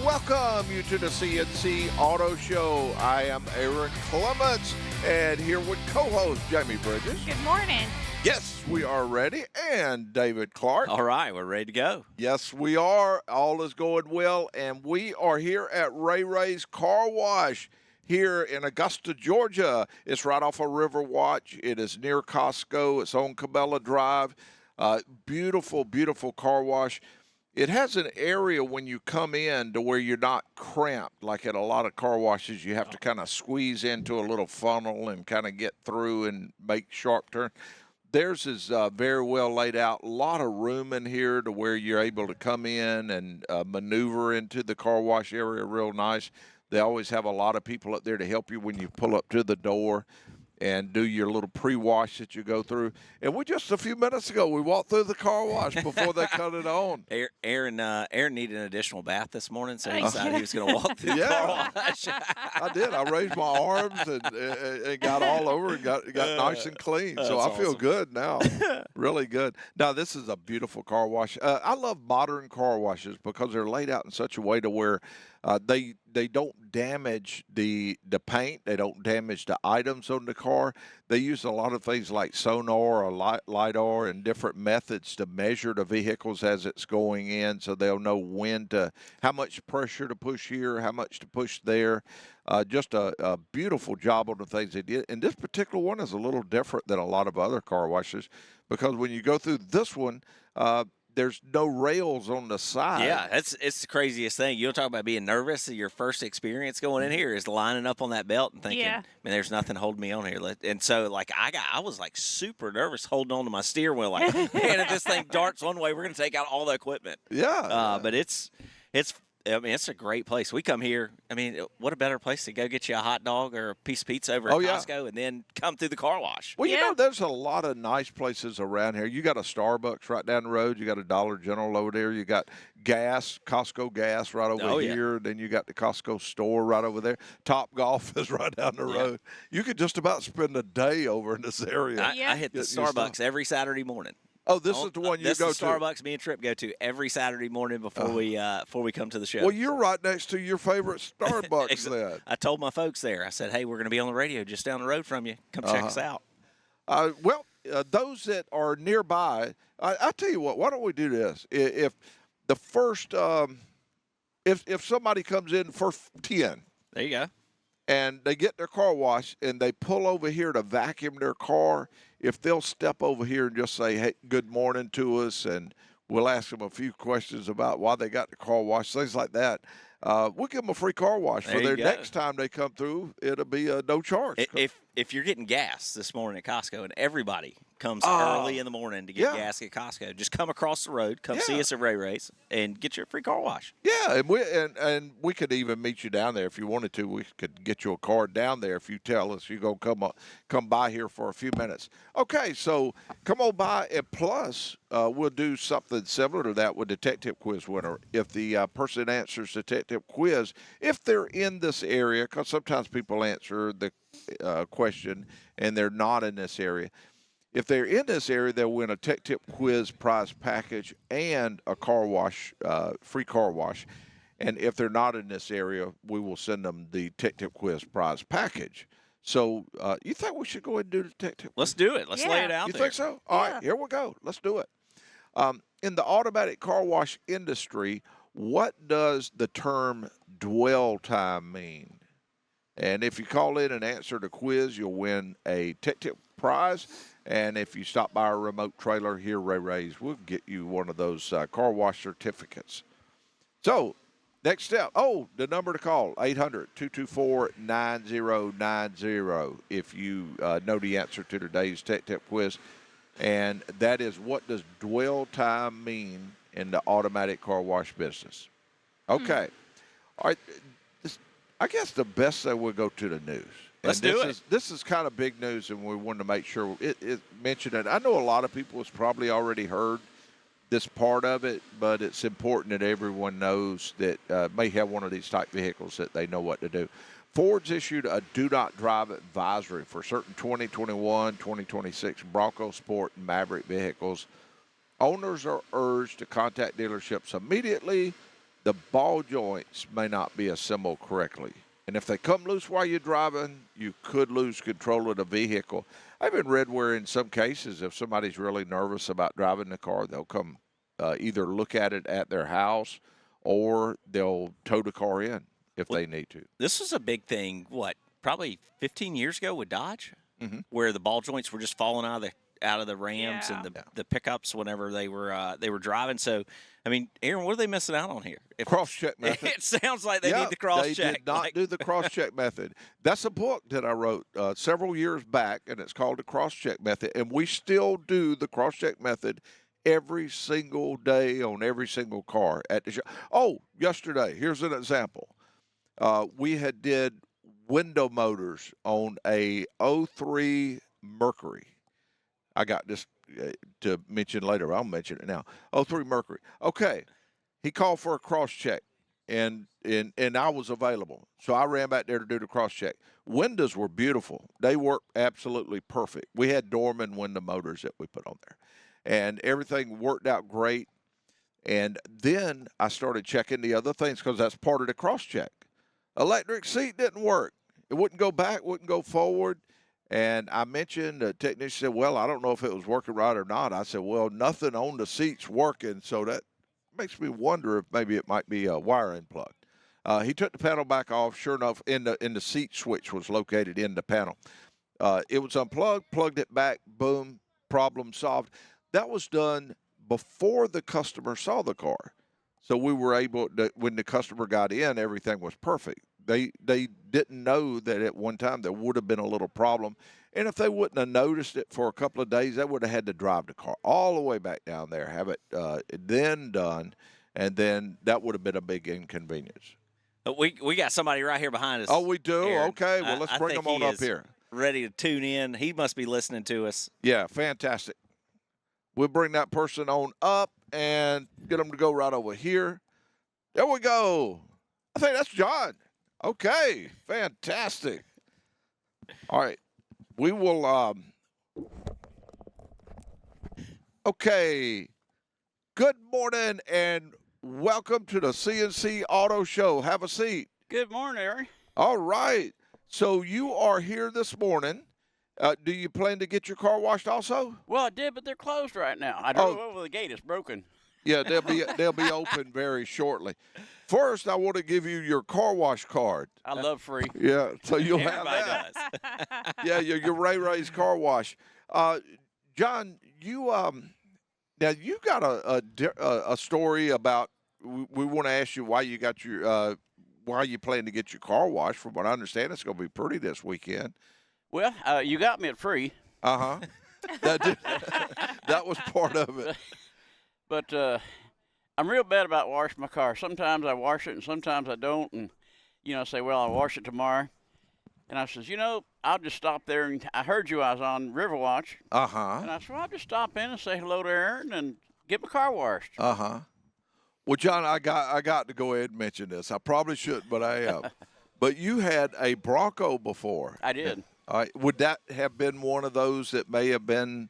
welcome you to the C&C Auto Show. I am Aaron Clements, and here with co-host Jamie Bridges. Good morning. Yes, we are ready, and David Clark. All right, we're ready to go. Yes, we are. All is going well, and we are here at Ray Ray's Car Wash here in Augusta, Georgia. It's right off of Riverwatch. It is near Costco. It's on Cabela Drive. Beautiful, beautiful car wash. It has an area when you come in to where you're not cramped. Like at a lot of car washes, you have to kind of squeeze into a little funnel and kind of get through and make sharp turns. Theirs is very well laid out. A lot of room in here to where you're able to come in and maneuver into the car wash area real nice. They always have a lot of people up there to help you when you pull up to the door and do your little pre-wash that you go through. And we just a few minutes ago, we walked through the car wash before they cut it on. Aaron needed an additional bath this morning, so he decided he was going to walk through the car wash. I did. I raised my arms and got all over and got nice and clean. So I feel good now, really good. Now, this is a beautiful car wash. I love modern car washes because they're laid out in such a way to where they don't damage the paint. They don't damage the items on the car. They use a lot of things like sonar or LiDAR and different methods to measure the vehicles as it's going in, so they'll know how much pressure to push here, how much to push there. Just a beautiful job on the things they did. And this particular one is a little different than a lot of other car washes because when you go through this one, there's no rails on the side. Yeah, it's the craziest thing. You don't talk about being nervous. Your first experience going in here is lining up on that belt and thinking, man, there's nothing holding me on here. And so, like, I was like super nervous holding on to my steering wheel. Like, man, if this thing darts one way, we're going to take out all the equipment. Yeah. But it's a great place. We come here. I mean, what a better place to go get you a hot dog or a piece of pizza over at Costco and then come through the car wash. Well, you know, there's a lot of nice places around here. You got a Starbucks right down the road. You got a Dollar General over there. You got gas, Costco gas right over here. Then you got the Costco store right over there. Top Golf is right down the road. You could just about spend a day over in this area. I hit the Starbucks every Saturday morning. Oh, this is the one you go to. This is Starbucks me and Trip go to every Saturday morning before we come to the show. Well, you're right next to your favorite Starbucks then. I told my folks there, I said, hey, we're going to be on the radio just down the road from you. Come check us out. Those that are nearby, I tell you what, why don't we do this? If the first, if somebody comes in first 10. There you go. And they get their car washed and they pull over here to vacuum their car, if they'll step over here and just say, hey, good morning to us, and we'll ask them a few questions about why they got the car washed, things like that. We'll give them a free car wash for their next time they come through. It'll be no charge. If you're getting gas this morning at Costco, and everybody comes early in the morning to get gas at Costco, just come across the road, come see us at Ray Ray's, and get your free car wash. Yeah, and we could even meet you down there if you wanted to. We could get you a card down there if you tell us you're going to come by here for a few minutes. Okay, so come on by, and plus we'll do something similar to that with Detective Quiz winner. If the person answers Detective Quiz, if they're in this area, because sometimes people answer the question and they're not in this area. If they're in this area, they'll win a Tech Tip Quiz prize package and a car wash, free car wash. And if they're not in this area, we will send them the Tech Tip Quiz prize package. So you think we should go ahead and do the Tech Tip? Let's do it. Let's lay it out there. You think so? Yeah. All right, here we go. Let's do it. In the automatic car wash industry, what does the term dwell time mean? And if you call in and answer the quiz, you'll win a Tech Tip prize. And if you stop by our remote trailer here, Ray Ray's, we'll get you one of those car wash certificates. So, next step. Oh, the number to call, 800-224-9090, if you know the answer to today's Tech Tip quiz. And that is, what does dwell time mean in the automatic car wash business? Okay. All right. I guess the best thing we'll go to the news. Let's do it. This is kind of big news, and we wanted to make sure it mentioned it. I know a lot of people has probably already heard this part of it, but it's important that everyone knows that may have one of these type vehicles that they know what to do. Ford's issued a do not drive advisory for certain 2021, 2026 Bronco Sport and Maverick vehicles. Owners are urged to contact dealerships immediately the ball joints may not be assembled correctly. And if they come loose while you're driving, you could lose control of the vehicle. I've even read where in some cases, if somebody's really nervous about driving the car, they'll come either look at it at their house or they'll tow the car in if they need to. This was a big thing, probably 15 years ago with Dodge, where the ball joints were just falling out of the Rams and the pickups whenever they were driving. So, I mean, Aaron, what are they missing out on here? Cross-check method. It sounds like they need the cross-check. They did not do the cross-check method. That's a book that I wrote several years back, and it's called the cross-check method. And we still do the cross-check method every single day on every single car at the show. Oh, yesterday, here's an example. We had did window motors on a 03 Mercury. I got this to mention later. I'll mention it now. 03 Mercury. Okay. He called for a cross-check, and I was available. So I ran back there to do the cross-check. Windows were beautiful. They worked absolutely perfect. We had Dorman window motors that we put on there. And everything worked out great. And then I started checking the other things because that's part of the cross-check. Electric seat didn't work. It wouldn't go back, wouldn't go forward. And I mentioned, the technician said, well, I don't know if it was working right or not. I said, well, nothing on the seat's working, so that makes me wonder if maybe it might be a wiring plug. He took the panel back off. Sure enough, in the seat switch was located in the panel. It was unplugged, plugged it back, boom, problem solved. That was done before the customer saw the car. So we were able to, when the customer got in, everything was perfect. They didn't know that at one time there would have been a little problem. And if they wouldn't have noticed it for a couple of days, they would have had to drive the car all the way back down there, have it then done, and then that would have been a big inconvenience. We got somebody right here behind us. Oh, we do? Aaron. Okay, well, let's bring them on up here. Ready to tune in. He must be listening to us. Yeah, fantastic. We'll bring that person on up and get them to go right over here. There we go. I think that's John. Okay, fantastic. All right, we will. Okay, good morning and welcome to the C&C Auto Show. Have a seat. Good morning, Aaron. All right, so you are here this morning. Do you plan to get your car washed also? Well, I did, but they're closed right now. I drove over the gate. It's broken. Yeah, they'll be open very shortly. First, I want to give you your car wash card. I love free. Yeah, so you'll have Everybody that. does. Yeah, your Ray Ray's car wash. John, you now you got a story about. We want to ask you why you got your why you plan to get your car washed. From what I understand, it's going to be pretty this weekend. Well, you got me at free. That was part of it. But I'm real bad about washing my car. Sometimes I wash it and sometimes I don't. And, I say, well, I'll wash it tomorrow. And I says, I'll just stop there. And I heard you, I was on Riverwatch. And I said, well, I'll just stop in and say hello to Aaron and get my car washed. Well, John, I got to go ahead and mention this. I probably shouldn't, but I am. But you had a Bronco before. I did. Would that have been one of those that may have been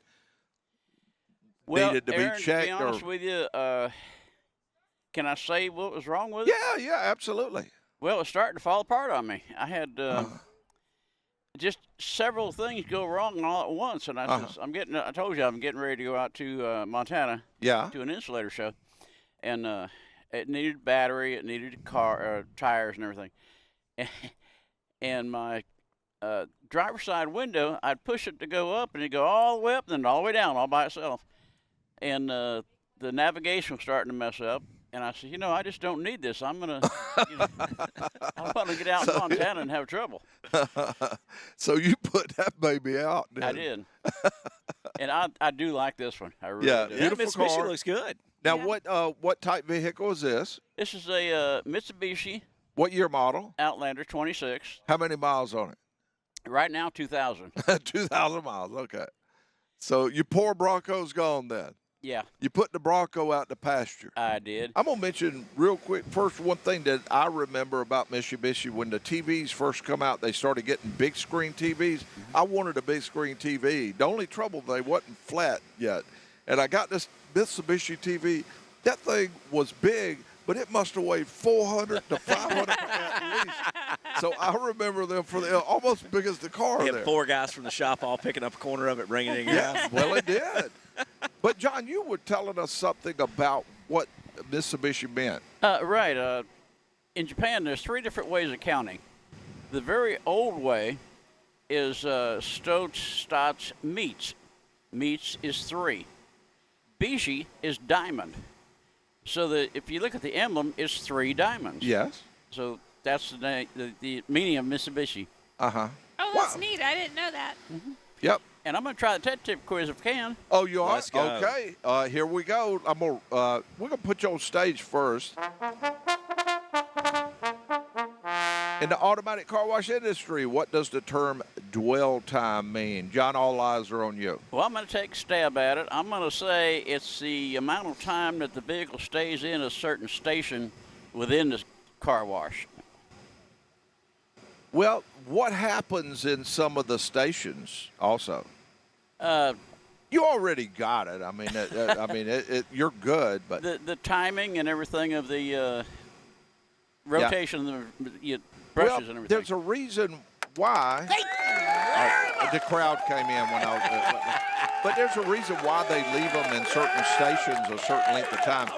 needed to Aaron, be checked? To be honest with you, can I say what was wrong with it? Yeah, absolutely. Well, it was starting to fall apart on me. I had just several things go wrong all at once, and I says, I told you I'm getting ready to go out to Montana to an insulator show, and it needed battery, it needed car tires and everything, and my driver's side window, I'd push it to go up, and it'd go all the way up, and then all the way down, all by itself. And the navigation was starting to mess up. And I said, I just don't need this. I'm going to, I'm going to get out in Montana and have trouble. So you put that baby out, didn't I did. And I do like this one. I really do. Beautiful Mitsubishi car. looks good. Now, what type vehicle is this? This is a Mitsubishi. What year model? Outlander 26. How many miles on it? Right now, 2,000. 2,000 miles, okay. So your poor Bronco's gone then. Yeah. You put the Bronco out to pasture. I did. I'm going to mention real quick, first, one thing that I remember about Mitsubishi, when the TVs first come out, they started getting big screen TVs. I wanted a big screen TV. The only trouble, they wasn't flat yet. And I got this Mitsubishi TV. That thing was big, but it must have weighed 400 to 500 at least. So I remember them for almost as big as the car. You there. had 4 guys from the shop all picking up a corner of it, bringing it in. Yeah, well, it did. But, John, you were telling us something about what Mitsubishi meant. Right. In Japan, there's 3 different ways of counting. The very old way is Stoats, Stotts, Meets. Meets is 3. Bishi is diamond. So that if you look at the emblem, it's 3 diamonds. Yes. So that's the meaning of Mitsubishi. Uh-huh. Oh, that's neat. I didn't know that. Mm-hmm. Yep. And I'm going to try the tip quiz if I can. Oh, you are? Let's go. Okay. Here we go. We're going to put you on stage first. In the automatic car wash industry, what does the term dwell time mean? John, all eyes are on you. Well, I'm going to take a stab at it. I'm going to say it's the amount of time that the vehicle stays in a certain station within the car wash. Well, what happens in some of the stations also? You already got it. I mean, you're good, but the timing and everything of the rotation of the brushes and everything. There's a reason why. The crowd came in when I was. But there's a reason why they leave them in certain stations a certain length of time.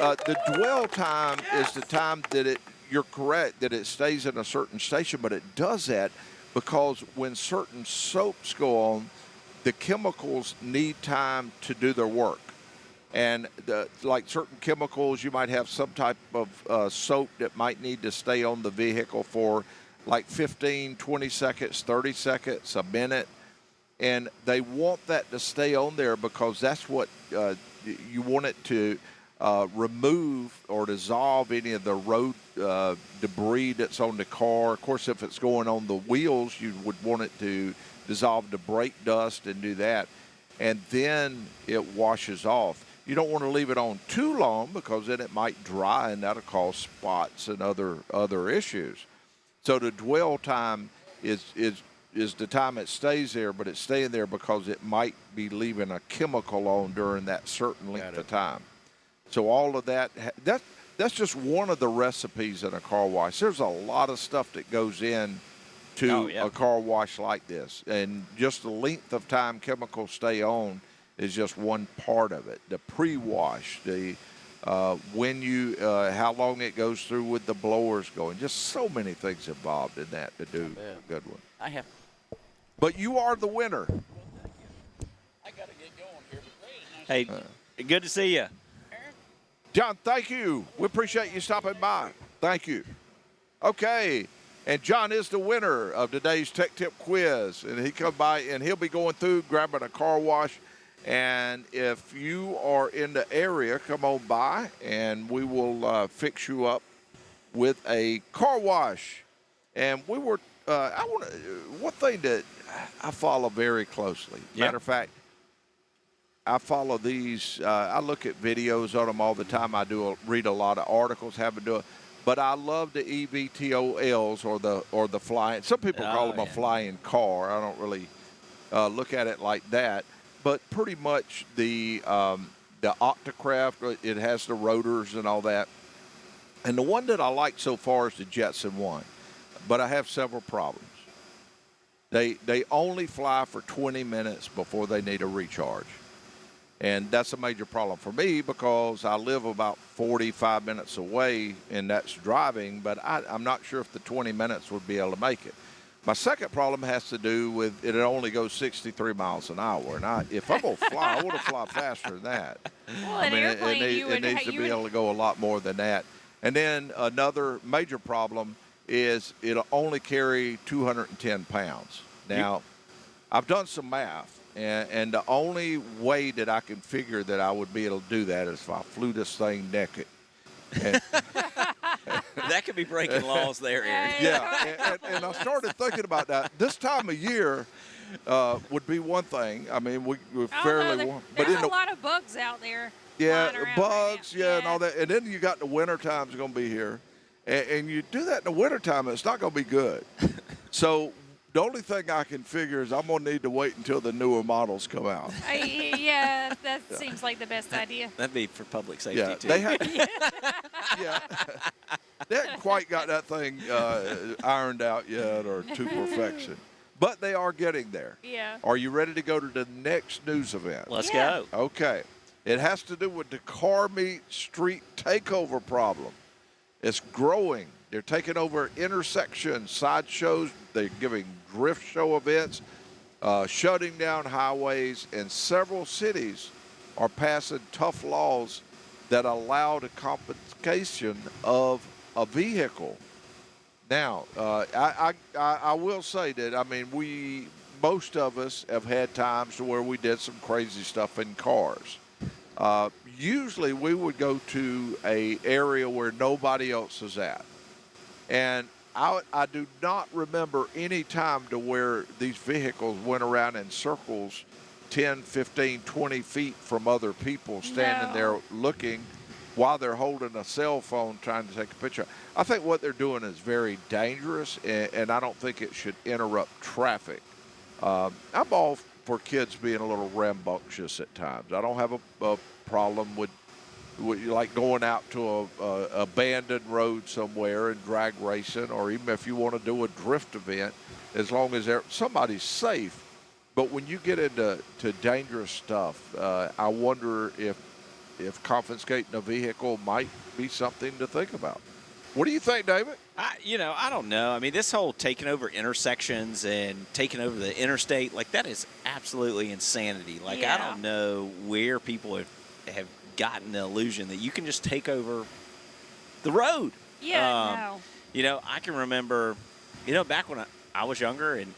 The dwell time is the time that you're correct, that it stays in a certain station, but it does that because when certain soaps go on, the chemicals need time to do their work. And like certain chemicals, you might have some type of soap that might need to stay on the vehicle for like 15, 20 seconds, 30 seconds, a minute. And they want that to stay on there because that's what you want it to remove or dissolve any of the road debris that's on the car. Of course, if it's going on the wheels, you would want it to dissolve the brake dust and do that. And then it washes off. You don't want to leave it on too long because then it might dry and that'll cause spots and other issues. So the dwell time is the time it stays there, but it's staying there because it might be leaving a chemical on during that certain length of time. So all of that's just one of the recipes in a car wash. There's a lot of stuff that goes in to a car wash like this, and just the length of time chemicals stay on is just one part of it. The pre-wash, how long it goes through with the blowers going, just so many things involved in that to do a good one. I have. But you are the winner. I got to get going here. But Hey, good to see you. John, thank you. We appreciate you stopping by. Thank you. Okay. And John is the winner of today's Tech Tip Quiz. And he come by, and he'll be going through, grabbing a car wash. And if you are in the area, come on by, and we will fix you up with a car wash. And we were, one thing that I follow very closely. Matter of fact, I follow these. I look at videos on them all the time. I read a lot of articles having to do it. But I love the EVTOLs or the flying. Some people call them a flying car. I don't really look at it like that. But pretty much the Octocraft, it has the rotors and all that. And the one that I like so far is the Jetson one. But I have several problems. They only fly for 20 minutes before they need a recharge. And that's a major problem for me because I live about 45 minutes away, and that's driving, but I'm not sure if the 20 minutes would be able to make it. My second problem has to do with it only goes 63 miles an hour. And if I'm going to fly, I want to fly faster than that. Well, an airplane, it needs to be able to go a lot more than that. And then another major problem is it'll only carry 210 pounds. Now, I've done some math, and the only way that I can figure that I would be able to do that is if I flew this thing naked. And, that could be breaking laws there, Aaron. Yeah, and I started thinking about that. This time of year would be one thing. I mean, we're fairly warm. But there's a lot of bugs out there. Yeah, bugs, and all that. And then you got the winter time is going to be here. And you do that in the wintertime, it's not going to be good. So The only thing I can figure is I'm going to need to wait until the newer models come out. Yeah, that seems like the best idea. That'd be for public safety, Yeah, too. they haven't quite got that thing ironed out yet or to perfection. But they are getting there. Yeah. Are you ready to go to the next news event? Let's go. Okay. It has to do with the car meet street takeover problem. It's growing. They're taking over intersections, sideshows. They're giving drift show events, shutting down highways, and several cities are passing tough laws that allow the confiscation of a vehicle. Now, I will say that, I mean, most of us have had times to where we did some crazy stuff in cars. Usually we would go to an area where nobody else is at. And I do not remember any time to where these vehicles went around in circles 10, 15, 20 feet from other people standing there looking while they're holding a cell phone trying to take a picture. I think what they're doing is very dangerous, and I don't think it should interrupt traffic. I'm all for kids being a little rambunctious at times. I don't have a problem with like going out to a abandoned road somewhere and drag racing, or even if you want to do a drift event, as long as somebody's safe. But when you get into dangerous stuff, I wonder if confiscating a vehicle might be something to think about. What do you think, David? I don't know. I mean, this whole taking over intersections and taking over the interstate, like, that is absolutely insanity. Like, I don't know where people have gotten the illusion that you can just take over the road. Yeah, no. I can remember, back when I was younger, and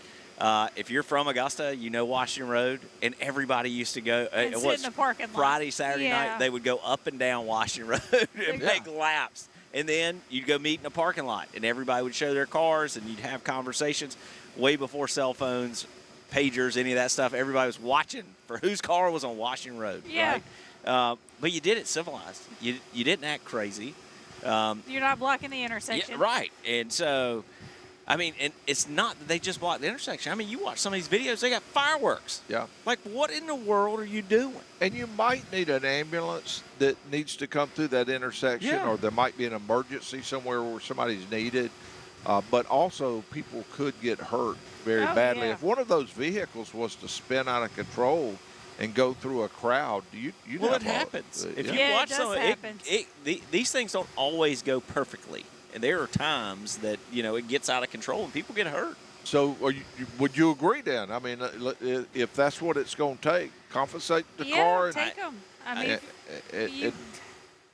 if you're from Augusta, Washington Road, and everybody used to go. And sit in the parking lot. Friday, Saturday night, they would go up and down Washington Road and make laps. And then you'd go meet in a parking lot, and everybody would show their cars, and you'd have conversations way before cell phones, pagers, any of that stuff. Everybody was watching for whose car was on Washington Road. Yeah. Right? But you did it civilized. You didn't act crazy. You're not blocking the intersection. Yeah, right. And so, I mean, and it's not that they just blocked the intersection. I mean, you watch some of these videos, they got fireworks. Yeah. Like, what in the world are you doing? And you might need an ambulance that needs to come through that intersection, or there might be an emergency somewhere where somebody's needed. But also, people could get hurt very badly. Yeah. If one of those vehicles was to spin out of control and go through a crowd, it happens. If you watch some of it, these things don't always go perfectly. And there are times that, it gets out of control and people get hurt. So would you agree then? I mean, if that's what it's going to take, confiscate the car. Yeah, take them. I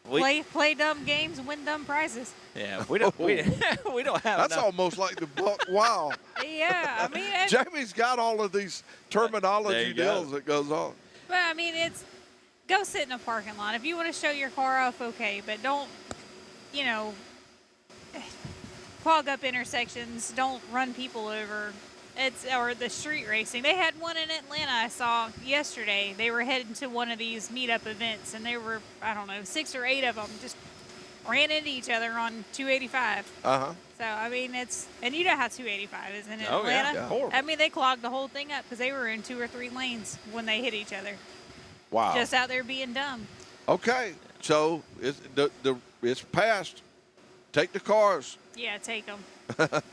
mean, play dumb games, win dumb prizes. Yeah, we don't have That's enough. almost like the buck wow. Yeah, I mean. Jamie's got all of these terminology deals that goes on. But, I mean, go sit in a parking lot. If you want to show your car off, okay, but don't, clog up intersections. Don't run people over. Or the street racing. They had one in Atlanta I saw yesterday. They were heading to one of these meetup events, and they were, 6 or 8 of them just ran into each other on 285. Uh-huh. So, I mean, and you know how 285 is in Atlanta. Oh, yeah. Horrible. I mean, they clogged the whole thing up because they were in 2 or 3 lanes when they hit each other. Wow. Just out there being dumb. Okay, so it's passed. Take the cars. Yeah, take them.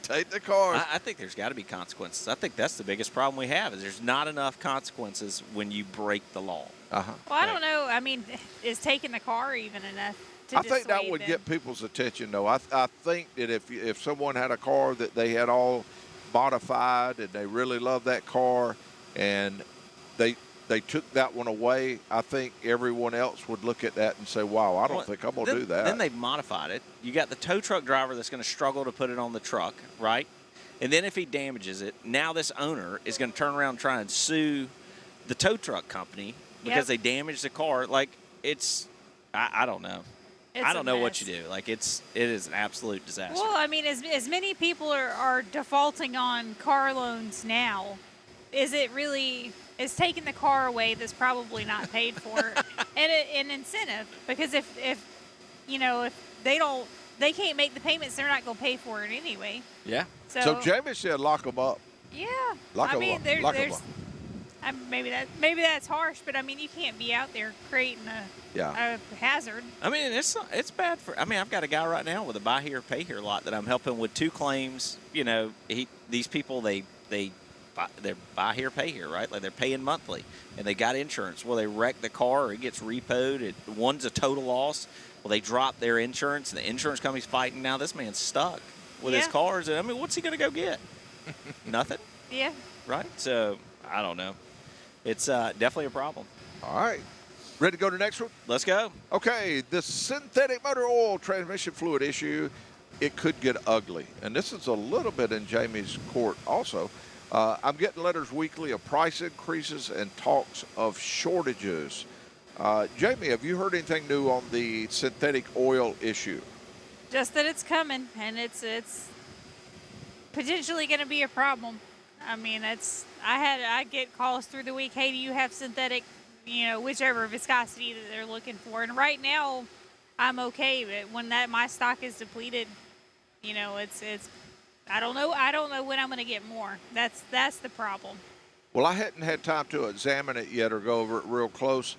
Take the cars. I think there's got to be consequences. I think that's the biggest problem we have is there's not enough consequences when you break the law. Uh-huh. Well, I don't know. I mean, is taking the car even enough to I think that would get people's attention, though. I think that if someone had a car that they had all modified and they really loved that car and they took that one away, I think everyone else would look at that and say, wow, I don't think I'm going to do that. Then they've modified it. You got the tow truck driver that's going to struggle to put it on the truck, right? And then if he damages it, now this owner is going to turn around and try and sue the tow truck company because they damaged the car. Like, I don't know. I don't know what you do. Like, it is an absolute disaster. Well, I mean, as many people are defaulting on car loans now, is it really... Is taking the car away that's probably not paid for an incentive, because if they can't make the payments, they're not going to pay for it anyway. Yeah. So Jameis said lock them up. Yeah. Like I mean, there's maybe that's harsh, but I mean, you can't be out there creating a hazard. I mean, it's bad for. I mean, I've got a guy right now with a buy here, pay here lot that I'm helping with 2 claims. You know, these people they buy here, pay here, right? Like they're paying monthly, and they got insurance. Well, they wreck the car, or it gets repoed. One's a total loss. Well, they drop their insurance, and the insurance company's fighting. Now this man's stuck with his cars. And I mean, what's he going to go get? Nothing. Yeah. Right. So I don't know. It's definitely a problem. All right. Ready to go to the next one? Let's go. Okay, the synthetic motor oil transmission fluid issue, it could get ugly. And this is a little bit in Jamie's court also. I'm getting letters weekly of price increases and talks of shortages. Jamie, have you heard anything new on the synthetic oil issue? Just that it's coming, and it's potentially going to be a problem. I mean, I get calls through the week. Hey, do you have synthetic? You know, whichever viscosity that they're looking for. And right now, I'm okay. But when my stock is depleted, you know, it's I don't know when I'm going to get more. That's the problem. Well, I hadn't had time to examine it yet or go over it real close,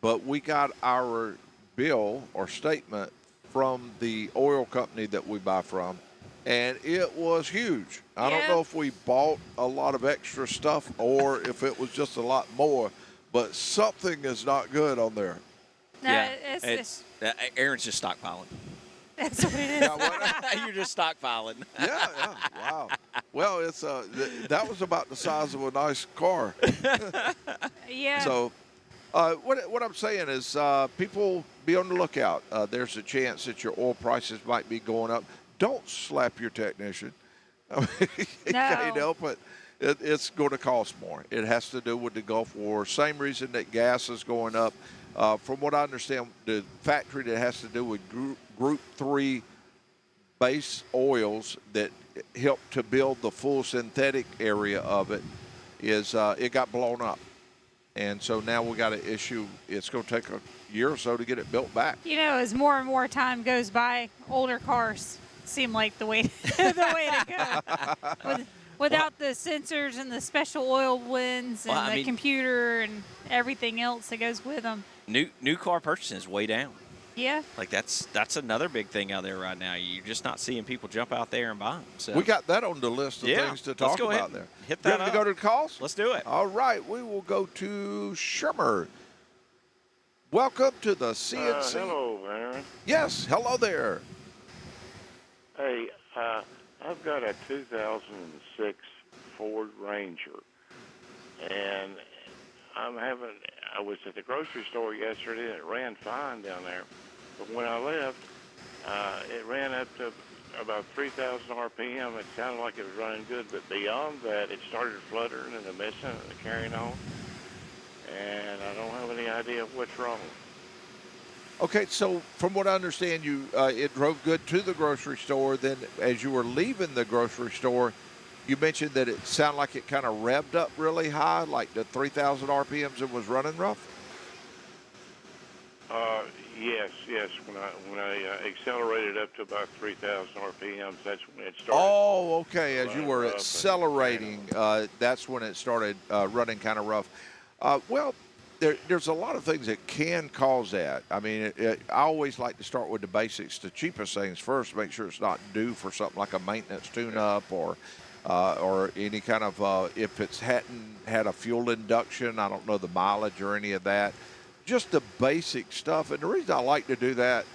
but we got our bill or statement from the oil company that we buy from, and it was huge. I don't know if we bought a lot of extra stuff or if it was just a lot more, but something is not good on there. No, Aaron's just stockpiling. That's what it is. You're just stockpiling. Yeah. Wow. Well, it's that was about the size of a nice car. Yeah. So, what I'm saying is, people be on the lookout. There's a chance that your oil prices might be going up. Don't slap your technician. I mean, you can't help it. It's going to cost more. It has to do with the Gulf War. Same reason that gas is going up. From what I understand, the factory that has to do with Group 3 base oils that help to build the full synthetic area of it is it got blown up. And so now we got an issue. It's going to take a year or so to get it built back. You know, as more and more time goes by, older cars seem like the way to go. Without the sensors and the special oil blends and the computer and everything else that goes with them. New car purchasing is way down. Yeah. Like that's another big thing out there right now. You're just not seeing people jump out there and buy them. So we got that on the list of things to talk about there. Hit that Ready to go to the calls? Let's do it. All right. We will go to Shermer. Welcome to the C&C. Hello, Aaron. Yes. Hello there. Hey, I've got a 2006 Ford Ranger, and I was at the grocery store yesterday, and it ran fine down there. But when I left, it ran up to about 3,000 RPM. It sounded like it was running good, but beyond that, it started fluttering and missing and carrying on. And I don't have any idea what's wrong. Okay, so from what I understand, it drove good to the grocery store. Then as you were leaving the grocery store, you mentioned that it sounded like it kind of revved up really high, like the 3,000 RPMs it was running rough? Yes. When I accelerated up to about 3,000 RPMs, that's when it started. Oh, okay. As you were accelerating, that's when it started running kind of rough. Well, there's a lot of things that can cause that. I mean, I always like to start with the basics, the cheapest things first, make sure it's not due for something like a maintenance tune-up or any kind of, if it's hadn't had a fuel induction, I don't know the mileage or any of that. Just the basic stuff. And the reason I like to do that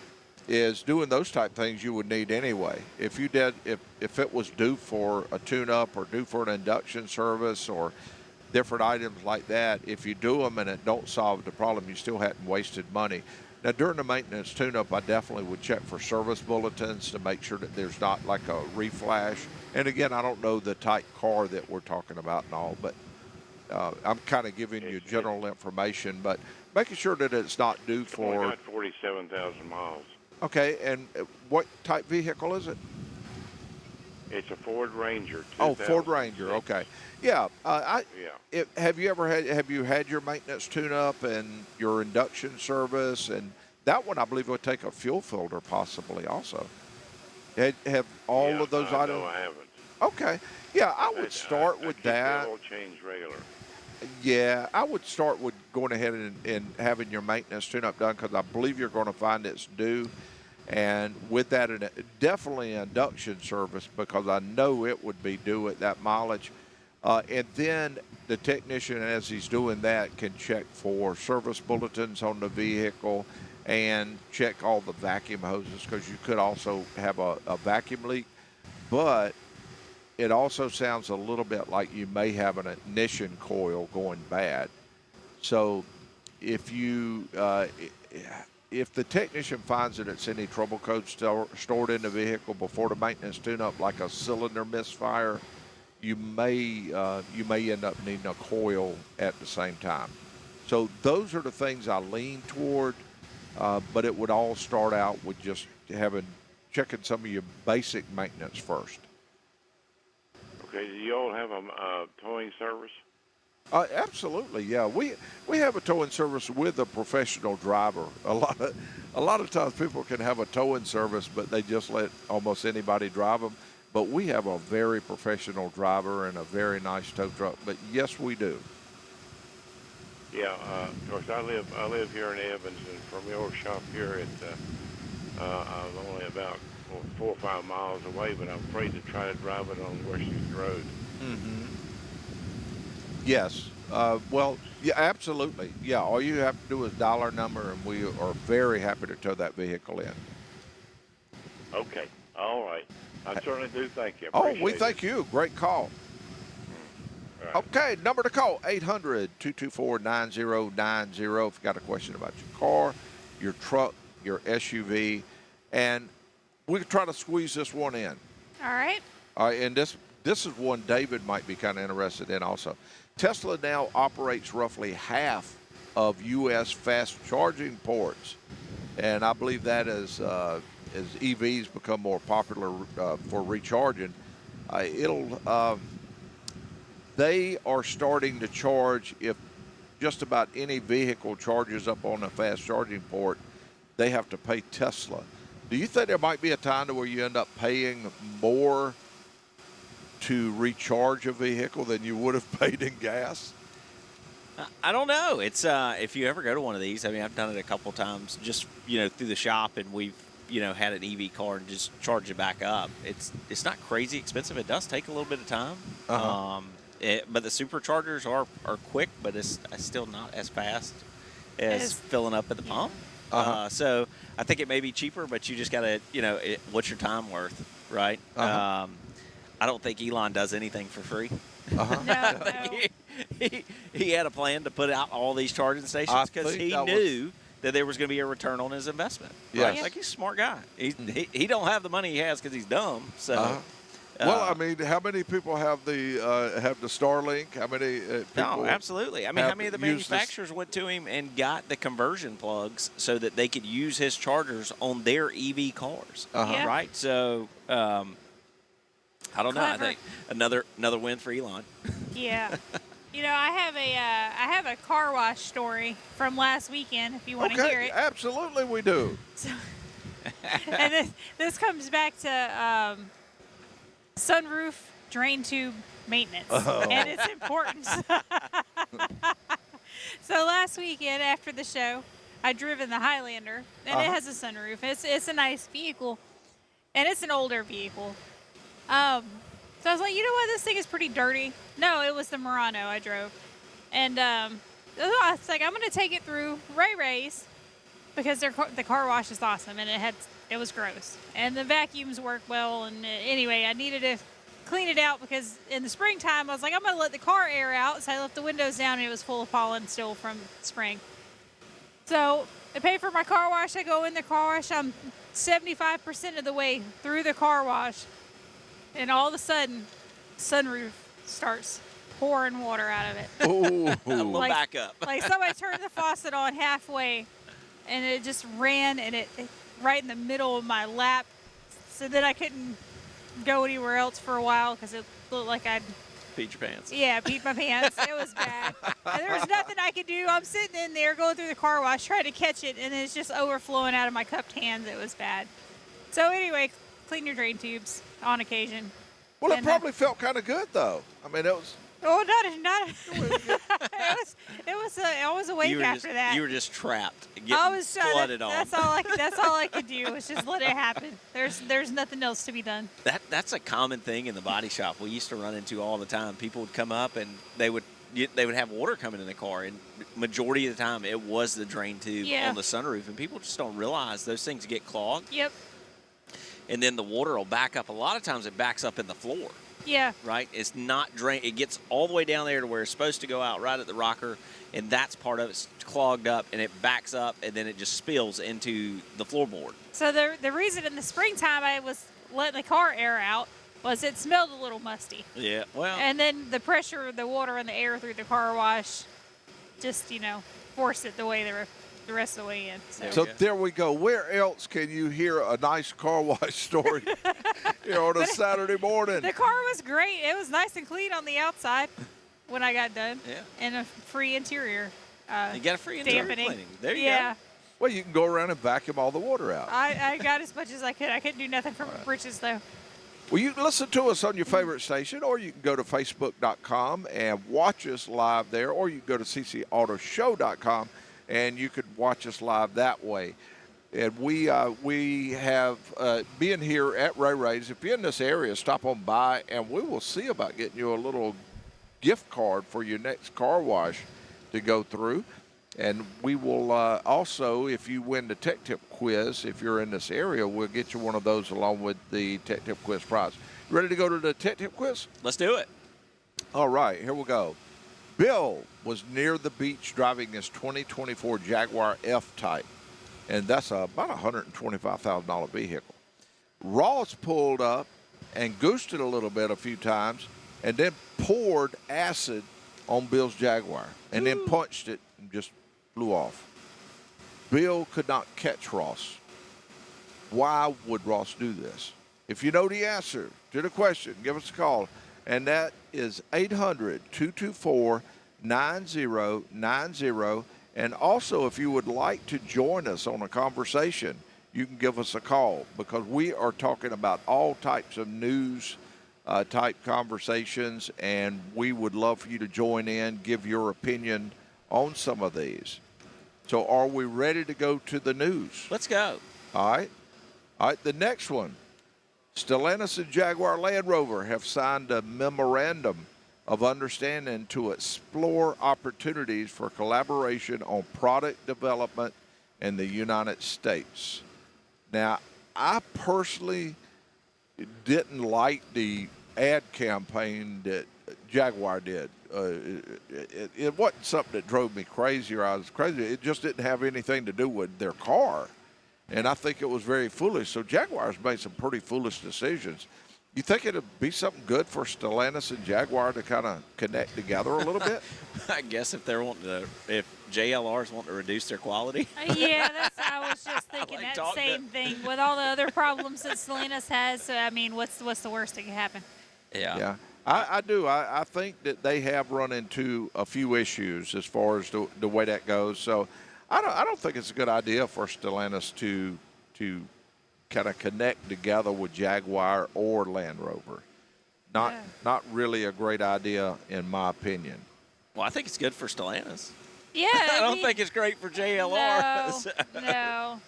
is doing those type things you would need anyway. If it was due for a tune-up or due for an induction service or different items like that, if you do them and it don't solve the problem, you still hadn't wasted money. Now, during the maintenance tune-up, I definitely would check for service bulletins to make sure that there's not like a reflash. And again, I don't know the type car that we're talking about and all, but I'm kind of giving you general information, but making sure that it's not due for... It's only got 47,000 miles. Okay, and what type vehicle is it? It's a Ford Ranger. Oh, Ford Ranger. Okay, yeah. Have you had your maintenance tune-up and your induction service, and that one I believe would take a fuel filter possibly also. Have all of those items? No, I haven't. Okay. Yeah, I would start with that. The oil change regular. Yeah, I would start with going ahead and having your maintenance tune-up done because I believe you're going to find it's due. And with that, definitely an induction service because I know it would be due at that mileage. And then the technician, as he's doing that, can check for service bulletins on the vehicle and check all the vacuum hoses because you could also have a vacuum leak. But it also sounds a little bit like you may have an ignition coil going bad. So if you if the technician finds that it's any trouble code stored in the vehicle before the maintenance tune-up, like a cylinder misfire, you may end up needing a coil at the same time. So those are the things I lean toward, but it would all start out with just checking some of your basic maintenance first. Okay, do you all have a towing service? Absolutely, yeah. We have a towing service with a professional driver. A lot of times people can have a towing service, but they just let almost anybody drive them. But we have a very professional driver and a very nice tow truck. But yes, we do. Yeah, of course. I live here in Evans, and from your shop here, I'm only about 4 or 5 miles away. But I'm afraid to try to drive it on Washington Road. Mm-hmm. Yes. Well, yeah, absolutely. Yeah, all you have to do is dial our number, and we are very happy to tow that vehicle in. Okay. All right. I certainly do thank you. We thank you. Great call. Right. Okay, number to call, 800-224-9090 if you've got a question about your car, your truck, your SUV, and we can try to squeeze this one in. All right. All right, and this is one David might be kind of interested in also. Tesla now operates roughly half of U.S. fast charging ports, and I believe that as EVs become more popular for recharging, they are starting to charge. If just about any vehicle charges up on a fast charging port, they have to pay Tesla. Do you think there might be a time to where you end up paying more to recharge a vehicle than you would have paid in gas? I don't know. It's if you ever go to one of these, I mean, I've done it a couple times just, through the shop, and we've, had an EV car and just charge it back up. It's not crazy expensive. It does take a little bit of time. Uh-huh. But the superchargers are quick, but it's still not as fast as filling up at the pump. Uh-huh. So I think it may be cheaper, but you just got to, what's your time worth, right? Uh-huh. I don't think Elon does anything for free. Uh-huh. No. He had a plan to put out all these charging stations because he knew that there was going to be a return on his investment. Yeah, right? Like, he's a smart guy. He don't have the money he has because he's dumb. So. Uh-huh. Well, I mean, how many people have the Starlink? How many people? No, absolutely. I mean, how many of the manufacturers went to him and got the conversion plugs so that they could use his chargers on their EV cars? Uh-huh. Yeah. Right. So, I don't know. I Clever. think another win for Elon. Yeah. I have a car wash story from last weekend. If you want to hear it. Absolutely, we do. So, and this comes back to sunroof drain tube maintenance, and it's important. So last weekend after the show, I'd driven the Highlander, and it has a sunroof. It's a nice vehicle, and it's an older vehicle. So I was like, you know what, this thing is pretty dirty. No, it was the Murano I drove, and I was like, I'm gonna take it through Ray Ray's because the car wash is awesome, and it was gross, and the vacuums work well. And anyway, I needed to clean it out because in the springtime I was like, I'm gonna let the car air out, so I left the windows down, and it was full of pollen still from spring. So I pay for my car wash. I go in the car wash. I'm 75% of the way through the car wash, and all of a sudden, sunroof starts pouring water out of it. Ooh. A little back up. Like somebody turned the faucet on halfway, and it just ran, and it right in the middle of my lap. So then I couldn't go anywhere else for a while because it looked like I'd peed your pants. Yeah, peed my pants. It was bad. And there was nothing I could do. I'm sitting in there going through the car wash trying to catch it, and it's just overflowing out of my cupped hands. It was bad. So anyway, clean your drain tubes on occasion. Well, it probably felt kind of good, though. I mean, it was. Oh, not. It was awake after that. You were just trapped. I was flooded on. That's all I could do was just let it happen. There's nothing else to be done. That's a common thing in the body shop. We used to run into all the time. People would come up and they would have water coming in the car, and majority of the time it was the drain tube on the sunroof, and people just don't realize those things get clogged. Yep. And then the water will back up. A lot of times it backs up in the floor. Yeah. Right? It's not drain. It gets all the way down there to where it's supposed to go out right at the rocker, and that's part of it's clogged up, and it backs up, and then it just spills into the floorboard. So the reason in the springtime I was letting the car air out was it smelled a little musty. Yeah, well. And then the pressure of the water and the air through the car wash just, forced it the rest of the way in. So there we go. Where else can you hear a nice car wash story on a Saturday morning? The car was great. It was nice and clean on the outside when I got done. Yeah. And a free interior. You got a free interior dampening. cleaning. There you go. Well, you can go around and vacuum all the water out. I got as much as I could. I couldn't do nothing from britches, though. Well, you can listen to us on your favorite station, or you can go to Facebook.com and watch us live there, or you can go to CCAutoShow.com and you could watch us live that way. And we have being here at Ray Ray's. If you're in this area, stop on by, and we will see about getting you a little gift card for your next car wash to go through. And we will also, if you win the Tech Tip quiz, if you're in this area, we'll get you one of those along with the Tech Tip quiz prize. Ready to go to the Tech Tip quiz? Let's do it. All right, here we go. Bill was near the beach driving his 2024 Jaguar F-Type, and that's about a $125,000 vehicle. Ross pulled up and goosed it a little bit a few times, and then poured acid on Bill's Jaguar, and then punched it and just flew off. Bill could not catch Ross. Why would Ross do this? If you know the answer to the question, give us a call. And that is 800-224-9090. And also, if you would like to join us on a conversation, you can give us a call, because we are talking about all types of news type conversations, and we would love for you to join in, give your opinion on some of these. So are we ready to go to the news? Let's go. All right. The next one. Stellantis and Jaguar Land Rover have signed a memorandum of understanding to explore opportunities for collaboration on product development in the United States. Now, I personally didn't like the ad campaign that Jaguar did. It wasn't something that drove me crazy or I was crazy. It just didn't have anything to do with their car. And I think it was very foolish. So Jaguar's made some pretty foolish decisions. You think it'd be something good for Stellantis and Jaguar to kind of connect together a little bit? I guess if if JLRs want to reduce their quality. Yeah, I was just thinking that same thing with all the other problems that Stellantis has. So, I mean, what's the worst that can happen? Yeah. I do. I think that they have run into a few issues as far as the way that goes. So I don't think it's a good idea for Stellantis to kind of connect together with Jaguar or Land Rover. Not really a great idea in my opinion. Well, I think it's good for Stellantis. Yeah. I don't think it's great for JLR. No.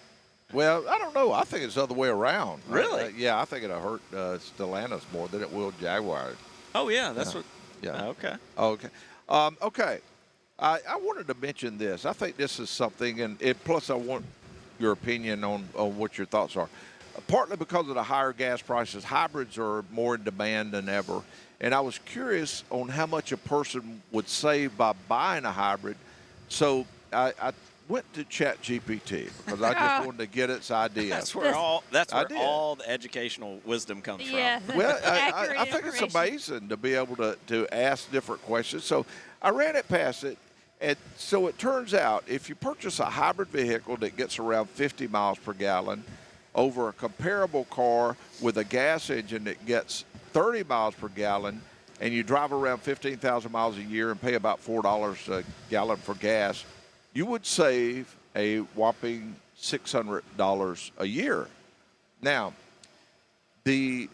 Well, I don't know. I think it's the other way around. Really? Yeah, I think it'll hurt Stellantis more than it will Jaguar. Oh, yeah. That's what. Yeah. Okay. Okay. Okay. I wanted to mention this. I think this is something, and plus I want your opinion on what your thoughts are. Partly because of the higher gas prices, hybrids are more in demand than ever. And I was curious on how much a person would save by buying a hybrid. So I went to ChatGPT because I just wanted to get its idea. That's where all the educational wisdom comes from. Well, I think it's amazing to be able to ask different questions. So I ran it past it. And so it turns out if you purchase a hybrid vehicle that gets around 50 miles per gallon over a comparable car with a gas engine that gets 30 miles per gallon, and you drive around 15,000 miles a year and pay about $4 a gallon for gas, you would save a whopping $600 a year. Now, the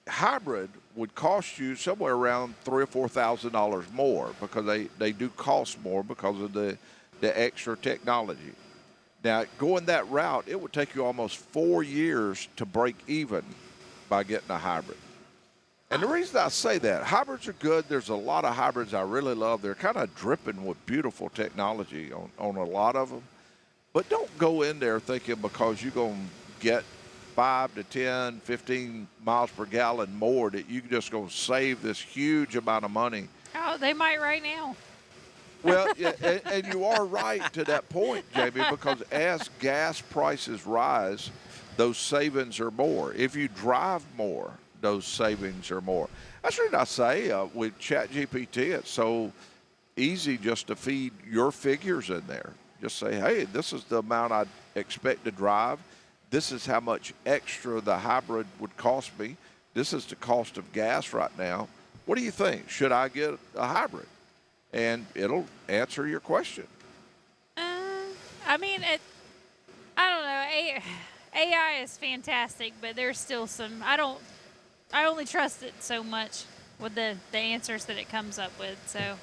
hybrid would cost you somewhere around $3,000 or $4,000 more because they do cost more because of the extra technology. Now, going that route, it would take you almost 4 years to break even by getting a hybrid. And the reason I say that, hybrids are good. There's a lot of hybrids I really love. They're kind of dripping with beautiful technology on a lot of them. But don't go in there thinking because you're going to get 5 to 10, 15 miles per gallon more that you're just going to save this huge amount of money. Oh, they might right now. Well, yeah, and you are right to that point, Jamie, because as gas prices rise, those savings are more. If you drive more, those savings are more. That's the reason I say with ChatGPT, it's so easy just to feed your figures in there. Just say, hey, this is the amount I expect to drive. This is how much extra the hybrid would cost me. This is the cost of gas right now. What do you think? Should I get a hybrid? And it'll answer your question. I mean, I don't know. AI is fantastic, but there's still some. I only trust it so much with the answers that it comes up with. So.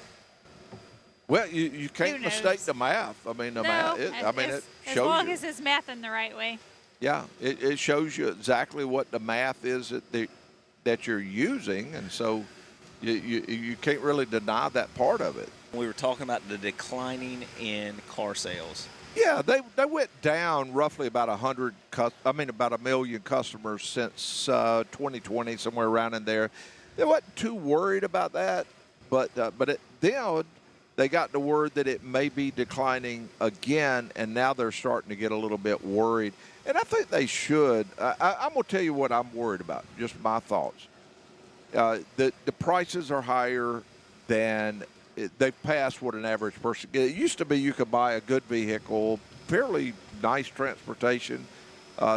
Well, you can't mistake the math. I mean, it shows as long as it's mathing the right way. Yeah, it shows you exactly what the math is that you're using, and so you can't really deny that part of it. We were talking about the declining in car sales. Yeah, they went down roughly about 1 million customers since 2020, somewhere around in there. They wasn't too worried about that, but then they got the word that it may be declining again, and now they're starting to get a little bit worried. And I think they should. I'm going to tell you what I'm worried about, just my thoughts. The prices are higher than they've passed what an average person. It used to be you could buy a good vehicle, fairly nice transportation.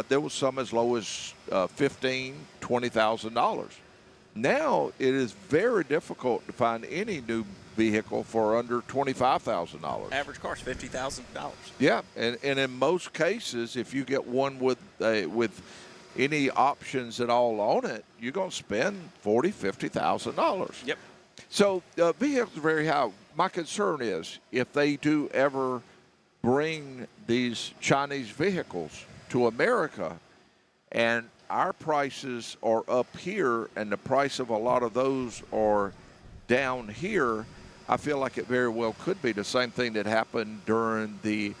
There was some as low as $15,000, $20,000. Now it is very difficult to find any new vehicle for under $25,000. Average car is $50,000. Yeah, and in most cases, if you get one with any options at all on it, you're going to spend $40,000, $50,000. Yep. So vehicles are very high. My concern is if they do ever bring these Chinese vehicles to America and our prices are up here and the price of a lot of those are down here, I feel like it very well could be the same thing that happened during the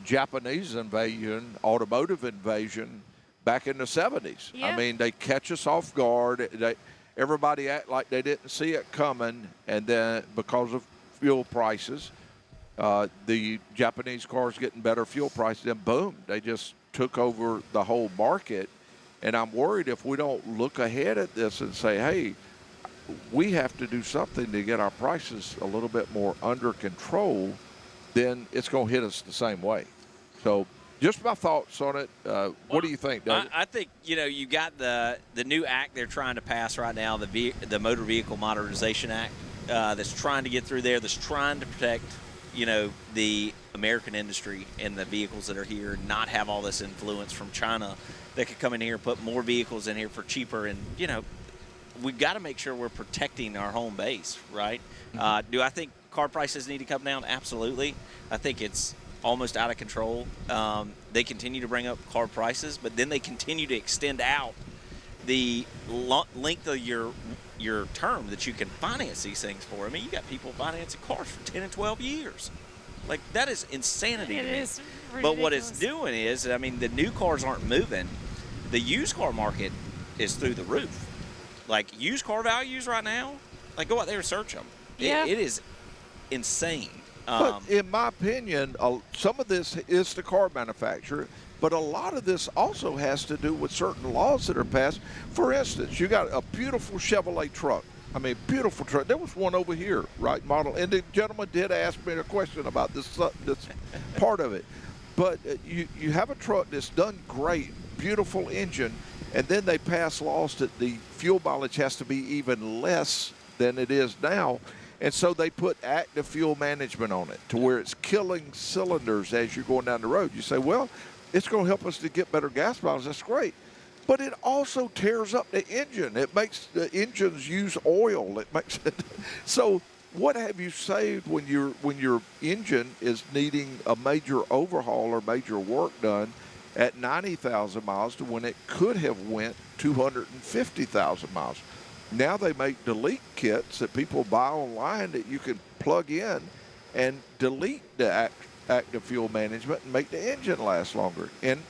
Japanese invasion, automotive invasion back in the 70s. Yeah. I mean, they catch us off guard. Everybody act like they didn't see it coming, and then because of fuel prices, the Japanese cars getting better fuel prices, then boom, they just took over the whole market. And I'm worried if we don't look ahead at this and say, hey, we have to do something to get our prices a little bit more under control, then it's going to hit us the same way. So just my thoughts on it. What do you think, David? I think, you got the new act they're trying to pass right now, the Motor Vehicle Modernization Act, that's trying to get through there, that's trying to protect, the American industry and the vehicles that are here, and not have all this influence from China that could come in here and put more vehicles in here for cheaper. And, we've got to make sure we're protecting our home base, right? Mm-hmm. Do I think car prices need to come down? Absolutely. I think it's almost out of control. They continue to bring up car prices, but then they continue to extend out the length of your term that you can finance these things for. I mean, you got people financing cars for 10 and 12 years. Like, that is insanity to me. It is ridiculous. But what it's doing is, the new cars aren't moving. The used car market is through the roof. Like, used car values right now, like, go out there and search them. Yeah. It is insane. But in my opinion, some of this is the car manufacturer, but a lot of this also has to do with certain laws that are passed. For instance, you got a beautiful Chevrolet truck. I mean, beautiful truck. There was one over here, right, model. And the gentleman did ask me a question about this part of it. But you have a truck that's done great, beautiful engine, and then they pass laws that the fuel mileage has to be even less than it is now. And so they put active fuel management on it to where it's killing cylinders as you're going down the road. You say, well, it's going to help us to get better gas mileage. That's great. But it also tears up the engine. It makes the engines use oil. It makes it so. What have you saved when your engine is needing a major overhaul or major work done at 90,000 miles to when it could have went 250,000 miles? Now they make delete kits that people buy online that you can plug in and delete the active fuel management and make the engine last longer. And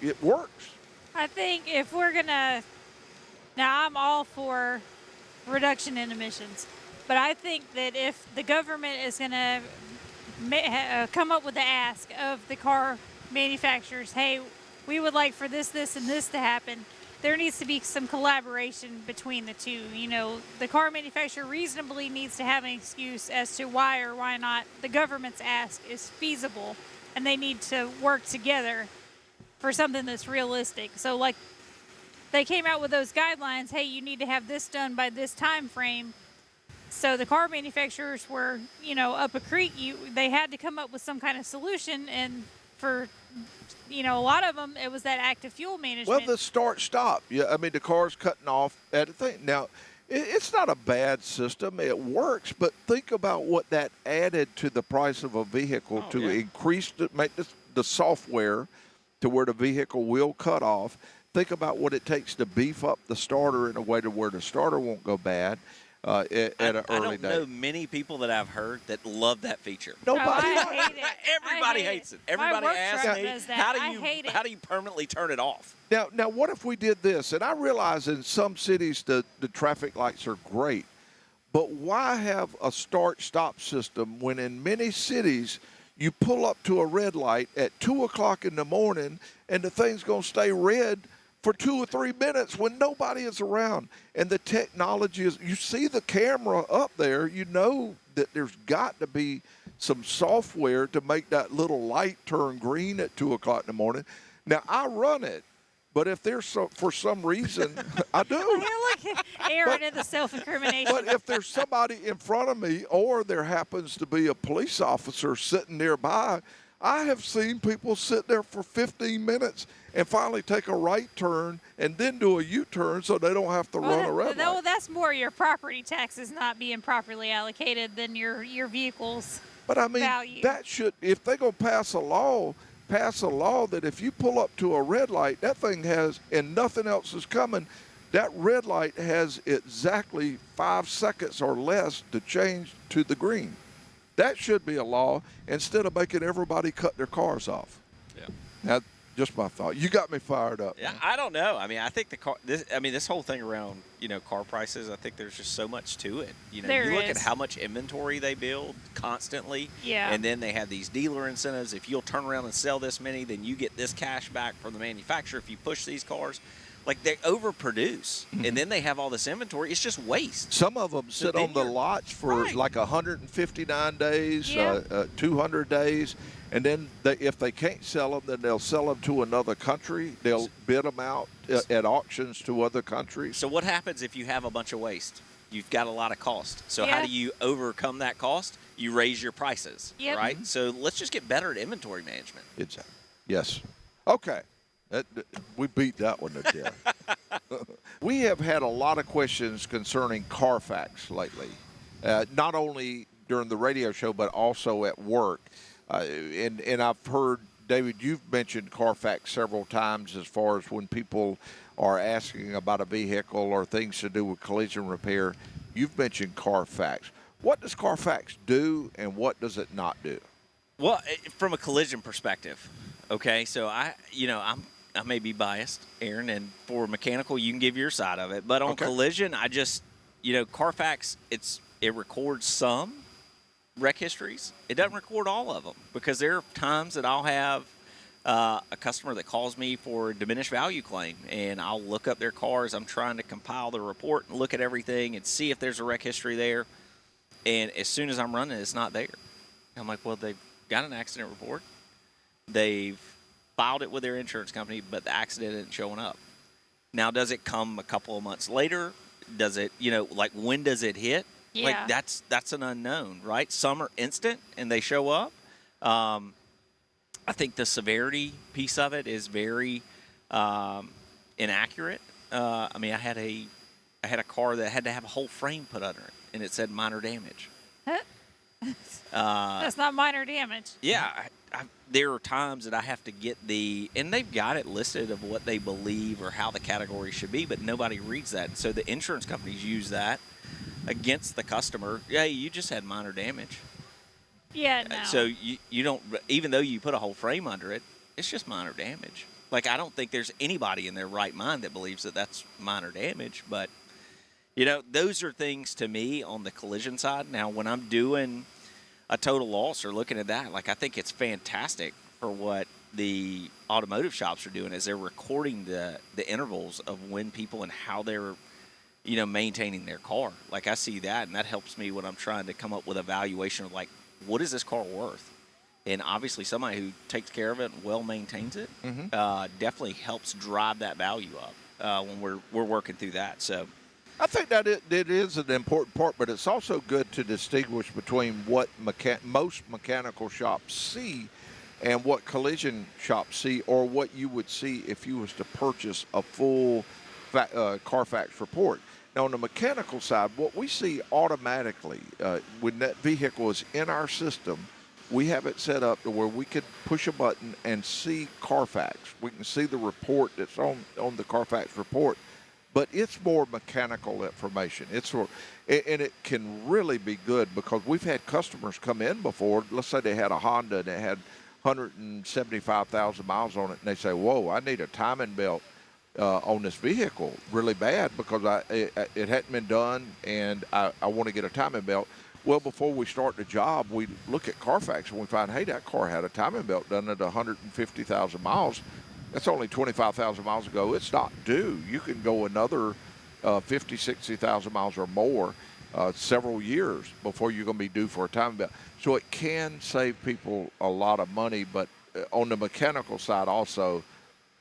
it works. I think if we're gonna, now I'm all for reduction in emissions. But I think that if the government is going to come up with the ask of the car manufacturers, hey, we would like for this, and this to happen, there needs to be some collaboration between the two. You know, the car manufacturer reasonably needs to have an excuse as to why or why not the government's ask is feasible, and they need to work together for something that's realistic. So, like, they came out with those guidelines, hey, you need to have this done by this time frame. So the car manufacturers were, up a creek. They had to come up with some kind of solution, and for, a lot of them, it was that active fuel management. Well, the start-stop. Yeah, I mean, the car's cutting off at a thing. Now, it's not a bad system. It works, but think about what that added to the price of a vehicle increase, make the software to where the vehicle will cut off. Think about what it takes to beef up the starter in a way to where the starter won't go bad. At an early I don't day. know many people that I've heard that love that feature. Nobody. I hate it. Everybody hates it. Everybody asks me, how do you permanently turn it off? Now, what if we did this? And I realize in some cities the traffic lights are great, but why have a start-stop system when in many cities you pull up to a red light at 2 o'clock in the morning and the thing's going to stay red for 2 or 3 minutes when nobody is around? And the technology is, you see the camera up there, you know that there's got to be some software to make that little light turn green at 2 o'clock in the morning. Now, I run it, but if there's for some reason, I do. Look at Aaron in the self-incrimination. But if there's somebody in front of me or there happens to be a police officer sitting nearby, I have seen people sit there for 15 minutes and finally take a right turn and then do a U-turn so they don't have to run a red light. No, that's more your property taxes not being properly allocated than your vehicle's But I mean, value. that should, if they're going to pass a law that if you pull up to a red light, that thing has, and nothing else is coming, that red light has exactly 5 seconds or less to change to the green. That should be a law instead of making everybody cut their cars off. Yeah. Now, just my thought. You got me fired up. Yeah, man. I don't know. I mean, I think this whole thing around, car prices, I think there's just so much to it. You look at how much inventory they build constantly. Yeah. And then they have these dealer incentives. If you'll turn around and sell this many, then you get this cash back from the manufacturer if you push these cars. Like, they overproduce, and then they have all this inventory. It's just waste. Some of them sit on the lots for like 159 days, 200 days, and then if they can't sell them, then they'll sell them to another country. They'll bid them out at auctions to other countries. So what happens if you have a bunch of waste? You've got a lot of cost. So how do you overcome that cost? You raise your prices, right? So let's just get better at inventory management. Exactly. Yes. Okay. We beat that one to death. We have had a lot of questions concerning Carfax lately, not only during the radio show but also at work. And I've heard, David, you've mentioned Carfax several times as far as when people are asking about a vehicle or things to do with collision repair. You've mentioned Carfax. What does Carfax do and what does it not do? Well, from a collision perspective, okay, so I may be biased, Aaron, and for mechanical, you can give your side of it. But on collision, I just, Carfax, it records some wreck histories. It doesn't record all of them because there are times that I'll have a customer that calls me for a diminished value claim, and I'll look up their cars. I'm trying to compile the report and look at everything and see if there's a wreck history there. And as soon as I'm running, it's not there. I'm like, well, they've got an accident report. They've filed it with their insurance company, but the accident isn't showing up. Now, does it come a couple of months later? Does it, when does it hit? Yeah. Like, that's an unknown, right? Some are instant and they show up. I think the severity piece of it is very inaccurate. I mean, I had a car that had to have a whole frame put under it, and it said minor damage. That's not minor damage. Yeah, there are times that I have to get and they've got it listed of what they believe or how the category should be, but nobody reads that. So the insurance companies use that against the customer. Yeah, you just had minor damage. Yeah, no. So you don't, even though you put a whole frame under it, it's just minor damage. Like, I don't think there's anybody in their right mind that believes that that's minor damage. But, those are things to me on the collision side. Now, when I'm doing a total loss or looking at that, like, I think it's fantastic for what the automotive shops are doing is they're recording the intervals of when people and how they're, maintaining their car. Like, I see that, and that helps me when I'm trying to come up with a valuation of, like, what is this car worth? And obviously somebody who takes care of it and well maintains it definitely helps drive that value up when we're working through that. So I think that it is an important part, but it's also good to distinguish between what most mechanical shops see and what collision shops see, or what you would see if you was to purchase a full Carfax report. Now, on the mechanical side, what we see automatically when that vehicle is in our system, we have it set up to where we could push a button and see Carfax. We can see the report that's on the Carfax report, but it's more mechanical information. And it can really be good because we've had customers come in before. Let's say they had a Honda and it had 175,000 miles on it, and they say, "Whoa, I need a timing belt on this vehicle really bad because it hadn't been done, and I want to get a timing belt." Well, before we start the job, we look at Carfax and we find, hey, that car had a timing belt done at 150,000 miles. That's only 25,000 miles ago. It's not due. You can go another 50, 60,000 miles or more, several years before you're going to be due for a timing belt. So it can save people a lot of money, but on the mechanical side also,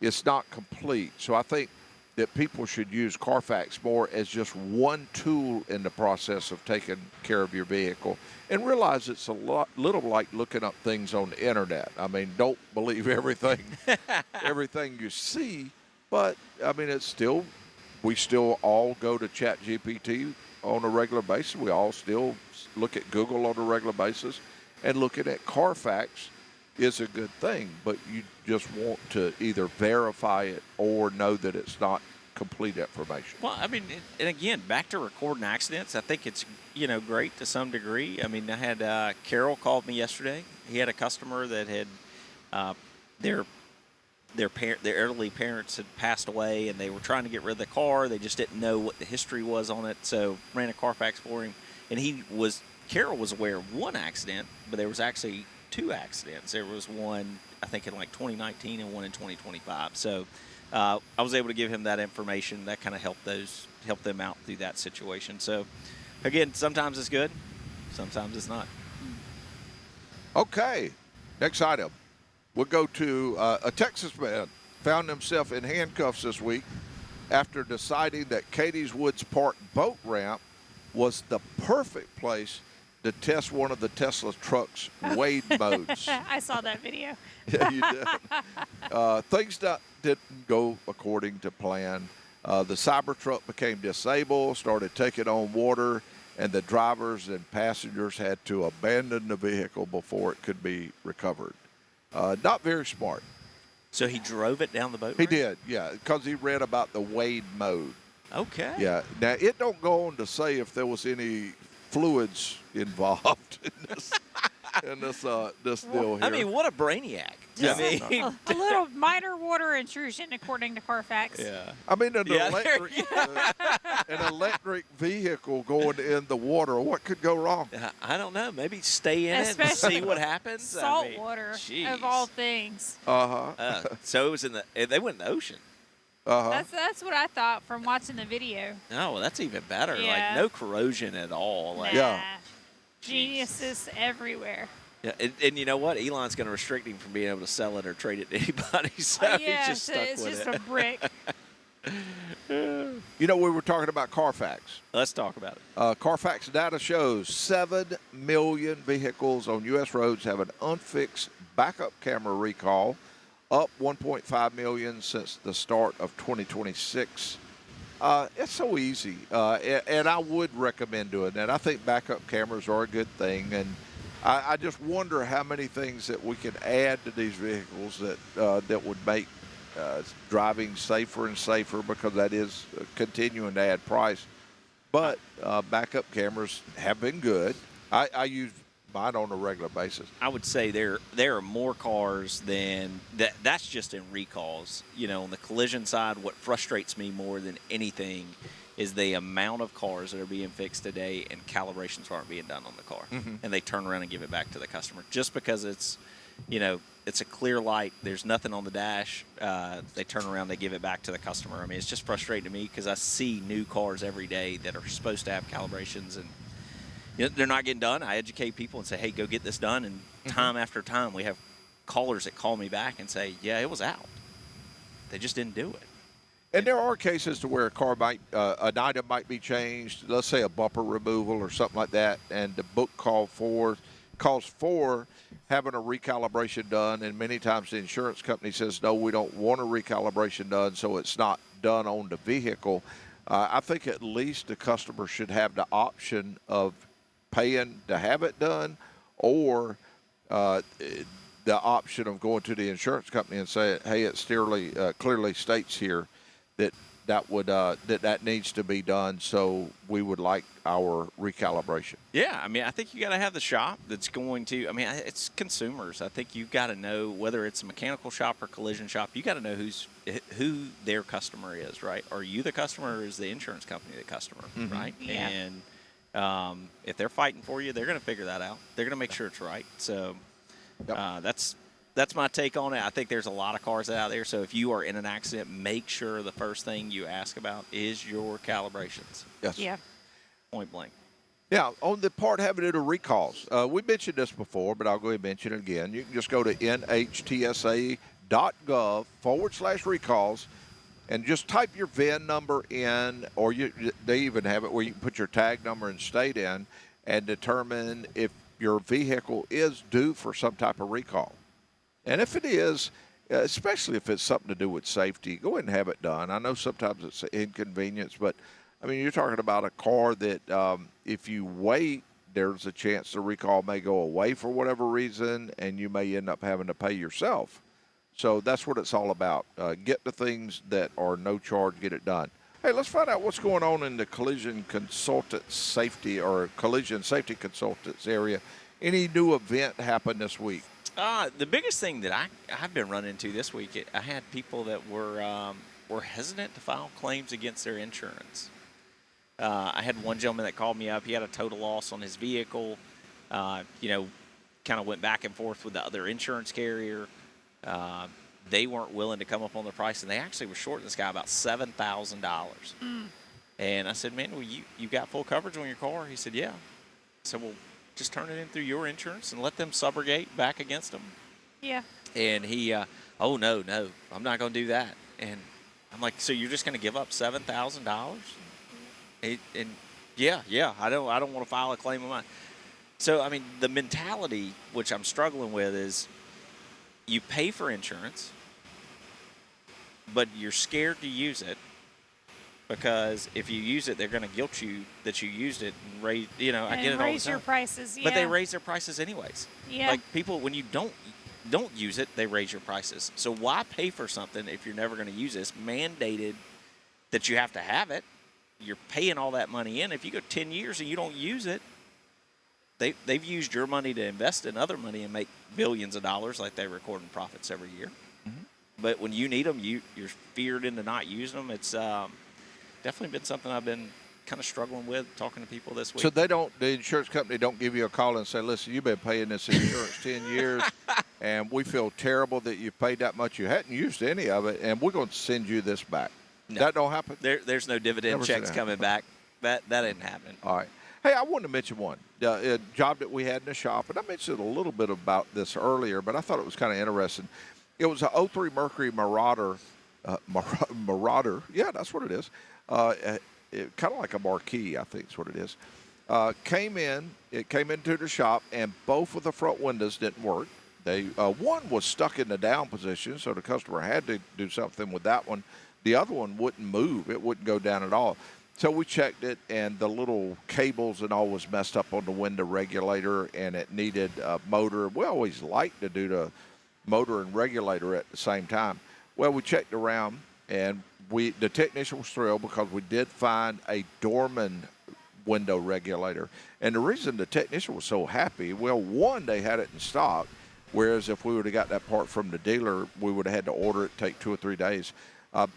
it's not complete. So I think that people should use Carfax more as just one tool in the process of taking care of your vehicle, and realize it's little like looking up things on the internet. I mean, don't believe everything you see, but I mean, we still all go to ChatGPT on a regular basis. We all still look at Google on a regular basis, and looking at Carfax is a good thing, but you just want to either verify it or know that it's not complete information. Well, I mean, and again, back to recording accidents, I think it's, great to some degree. I mean, I had Carol called me yesterday. He had a customer that had their elderly parents had passed away, and they were trying to get rid of the car. They just didn't know what the history was on it, so ran a Carfax for him. And Carol was aware of one accident, but there was actually two accidents. There was one, I think, in like 2019 and one in 2025. So I was able to give him that information. That kind of helped them out through that situation. So again, sometimes it's good, sometimes it's not. Okay, next item. We'll go to a Texas man found himself in handcuffs this week after deciding that Katie's Woods Park boat ramp was the perfect place to test one of the Tesla truck's Wade modes. I saw that video. Yeah, you did. Things didn't go according to plan. The Cybertruck became disabled, started taking on water, and the drivers and passengers had to abandon the vehicle before it could be recovered. Not very smart. So he drove it down the boat? He did, yeah, because he read about the Wade mode. Okay. Yeah. Now, it don't go on to say if there was any fluids involved in this deal here. I mean, what a brainiac. Yeah. I mean, a little minor water intrusion, according to Carfax. Yeah. I mean, an electric vehicle going in the water, what could go wrong? I don't know. Maybe stay in it and see what happens. Salt water, of all things. So it was they went in the ocean. That's what I thought from watching the video. Oh, well, that's even better. Yeah. Like, no corrosion at all. Like, nah. Geniuses everywhere. Yeah, and you know what? Elon's going to restrict him from being able to sell it or trade it to anybody. So he's just stuck it's with just it. a brick. We were talking about Carfax. Let's talk about it. Carfax data shows 7 million vehicles on U.S. roads have an unfixed backup camera recall. up 1.5 million since the start of 2026. It's so easy, and I would recommend doing that. I think backup cameras are a good thing, and I just wonder how many things that we can add to these vehicles that would make driving safer and safer, because that is continuing to add price. But backup cameras have been good. I use mine on a regular basis. I would say there are more cars than that. That's just in recalls. On the collision side, what frustrates me more than anything is the amount of cars that are being fixed today and calibrations aren't being done on the car, and they turn around and give it back to the customer just because it's a clear light. There's nothing on the dash. They turn around, they give it back to the customer. I mean, it's just frustrating to me because I see new cars every day that are supposed to have calibrations, and they're not getting done. I educate people and say, hey, go get this done. And time after time, we have callers that call me back and say, yeah, it was out. They just didn't do it. And there are cases to where an item might be changed, let's say a bumper removal or something like that, and the book calls for having a recalibration done, and many times the insurance company says, no, we don't want a recalibration done, so it's not done on the vehicle. I think at least the customer should have the option of paying to have it done, or the option of going to the insurance company and saying, hey, it clearly states here that needs to be done, so we would like our recalibration. Yeah, I mean, I think you got to have the shop that's going to. I mean, it's consumers. I think you've got to know whether it's a mechanical shop or collision shop. You got to know who their customer is, right? Are you the customer, or is the insurance company the customer, right? Yeah. And if they're fighting for you, they're going to figure that out. They're going to make sure it's right. So that's my take on it. I think there's a lot of cars out there. So if you are in an accident, make sure the first thing you ask about is your calibrations. Yes. Yeah. Point blank. Yeah, on the part having to do recalls, we mentioned this before, but I'll go ahead and mention it again. You can just go to nhtsa.gov/recalls and just type your VIN number in, or they even have it where you can put your tag number and state in and determine if your vehicle is due for some type of recall. And if it is, especially if it's something to do with safety, go ahead and have it done. I know sometimes it's an inconvenience, but, I mean, you're talking about a car that if you wait, there's a chance the recall may go away for whatever reason, and you may end up having to pay yourself. So that's what it's all about. Get the things that are no charge, get it done. Hey, let's find out what's going on in the collision consultant safety or collision safety consultants area. Any new event happened this week? The biggest thing that I've been running into this week, I had people that were hesitant to file claims against their insurance. I had one gentleman that called me up. He had a total loss on his vehicle. Kind of went back and forth with the other insurance carrier. They weren't willing to come up on the price, and they actually were shorting this guy about $7,000. And I said, man, well, you got full coverage on your car? He said, yeah. I said, well, just turn it in through your insurance and let them subrogate back against them. Yeah. And he, oh, no, I'm not going to do that. And I'm like, so you're just going to give up $7,000? And yeah, I don't want to file a claim on mine. So, I mean, the mentality, which I'm struggling with, is you pay for insurance, but you're scared to use it. Because if you use it, they're going to guilt you that you used it and raise. I get it all the time. Raise your prices, yeah. But they raise their prices anyways. Yeah. Like people, when you don't use it, they raise your prices. So why pay for something if you're never going to use it? It's mandated that you have to have it. You're paying all that money in. If you go 10 years and you don't use it, they've used your money to invest in other money and make billions of dollars, like they record in profits every year. Mm-hmm. But when you need them, you're feared into not using them. It's definitely been something I've been kind of struggling with talking to people this week. So the insurance company don't give you a call and say, listen, you've been paying this insurance 10 years, and we feel terrible that you've paid that much. You hadn't used any of it, and we're going to send you this back. No. That don't happen? There's no dividend checks coming back. That didn't happen. All right. Hey, I wanted to mention one a job that we had in the shop, and I mentioned a little bit about this earlier, but I thought it was kind of interesting. It was a 03 Mercury Marauder. Marauder. Yeah, that's what it is. Kind of like a Marquis, I think is what it is. It came into the shop, and both of the front windows didn't work. They one was stuck in the down position, so the customer had to do something with that one. The other one wouldn't move; it wouldn't go down at all. So we checked it, and the little cables and all was messed up on the window regulator, and it needed a motor. We always like to do the motor and regulator at the same time. Well, we checked around, and the technician was thrilled because we did find a Dorman window regulator. And the reason the technician was so happy, well, one, they had it in stock, whereas if we would have got that part from the dealer, we would have had to order it, take 2 or 3 days.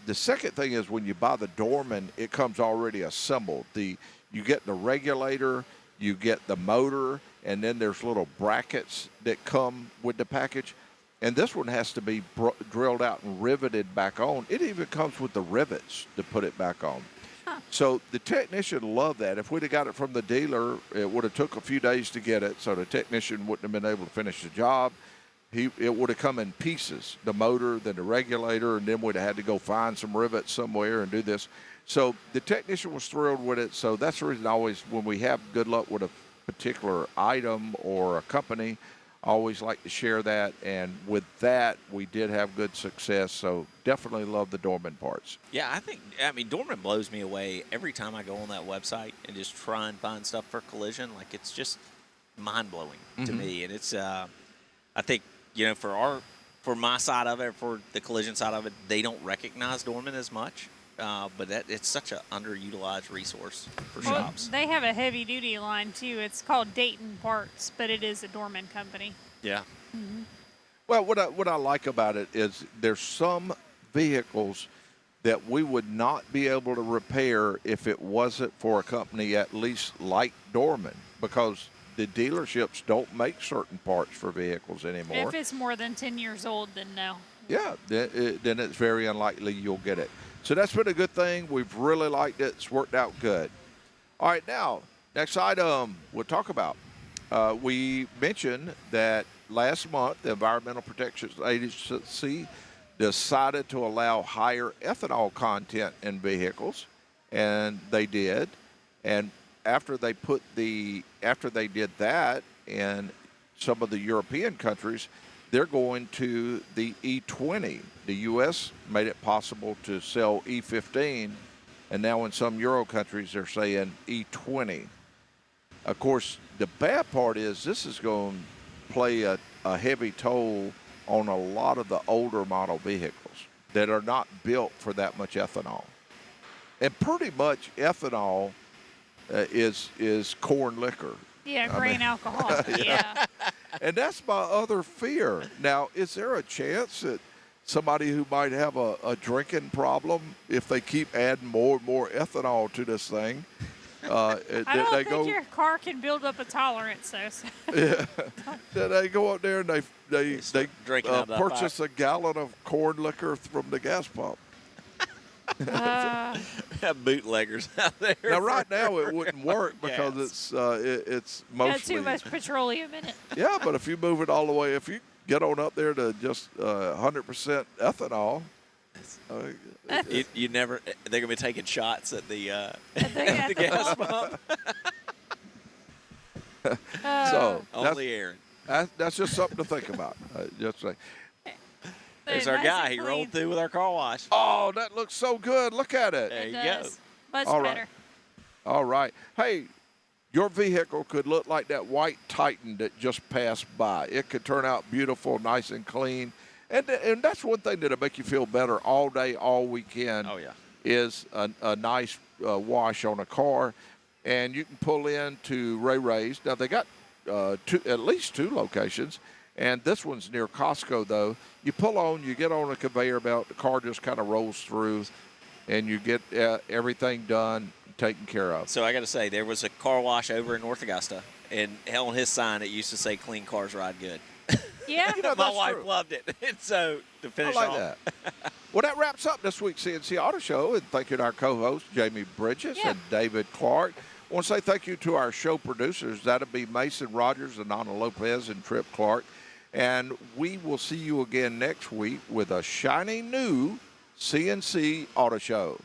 The second thing is when you buy the Dorman, it comes already assembled. You get the regulator, you get the motor, and then there's little brackets that come with the package. And this one has to be drilled out and riveted back on. It even comes with the rivets to put it back on. Huh. So the technician loved that. If we'd have got it from the dealer, it would have took a few days to get it, so the technician wouldn't have been able to finish the job. It would have come in pieces, the motor, then the regulator, and then we'd have had to go find some rivets somewhere and do this. So the technician was thrilled with it. So that's the reason always when we have good luck with a particular item or a company, I always like to share that. And with that, we did have good success. So definitely love the Dorman parts. Yeah, Dorman blows me away every time I go on that website and just try and find stuff for collision. Like, it's just mind-blowing to me. And it's, I think, for my side of it, for the collision side of it, they don't recognize Dorman as much. But it's such an underutilized resource for shops. They have a heavy-duty line, too. It's called Dayton Parts, but it is a Dorman company. Yeah. Mm-hmm. Well, what I like about it is there's some vehicles that we would not be able to repair if it wasn't for a company at least like Dorman, because the dealerships don't make certain parts for vehicles anymore. If it's more than 10 years old, then no. Yeah, then it's very unlikely you'll get it. So that's been a good thing. We've really liked it. It's worked out good. All right, now, next item we'll talk about. We mentioned that last month the Environmental Protection Agency decided to allow higher ethanol content in vehicles, and they did. And after they did that in some of the European countries, they're going to the E20. The U.S. made it possible to sell E15, and now in some Euro countries they're saying E20. Of course, the bad part is this is going to play a heavy toll on a lot of the older model vehicles that are not built for that much ethanol. And pretty much ethanol is corn liquor. Yeah, grain alcohol. Yeah. And that's my other fear. Now, is there a chance that somebody who might have a drinking problem, if they keep adding more and more ethanol to this thing, I don't think your car can build up a tolerance, though. Yeah. Then they go up there and they purchase a gallon of corn liquor from the gas pump. Bootleggers out there. Now, right now it wouldn't work because it's mostly got too much petroleum in it. Yeah, but if you move it all the way, if you get on up there to just 100% ethanol, you never. They're gonna be taking shots at the gas pump. So only Aaron. That's just something to think about. Just say. There's our guy. He rolled through with our car wash. Oh, that looks so good. Look at it. There you go. Much better. All right. Hey, your vehicle could look like that white Titan that just passed by. It could turn out beautiful, nice and clean. And that's one thing that'll make you feel better all day, all weekend. Oh, yeah. Is a nice wash on a car. And you can pull in to Ray Ray's. Now, they got at least 2 locations. And this one's near Costco, though. You pull on, you get on a conveyor belt, the car just kind of rolls through, and you get everything done, taken care of. So I got to say, there was a car wash over in North Augusta, and on his sign it used to say, "Clean cars ride good." Yeah. My wife loved it. And so to finish I like off. that. Well, that wraps up this week's C&C Auto Show, and thank you to our co-hosts, Jamie Bridges and David Clark. I want to say thank you to our show producers. That'll be Mason Rogers, Anana Lopez, and Trip Clark. And we will see you again next week with a shiny new C&C Auto Show.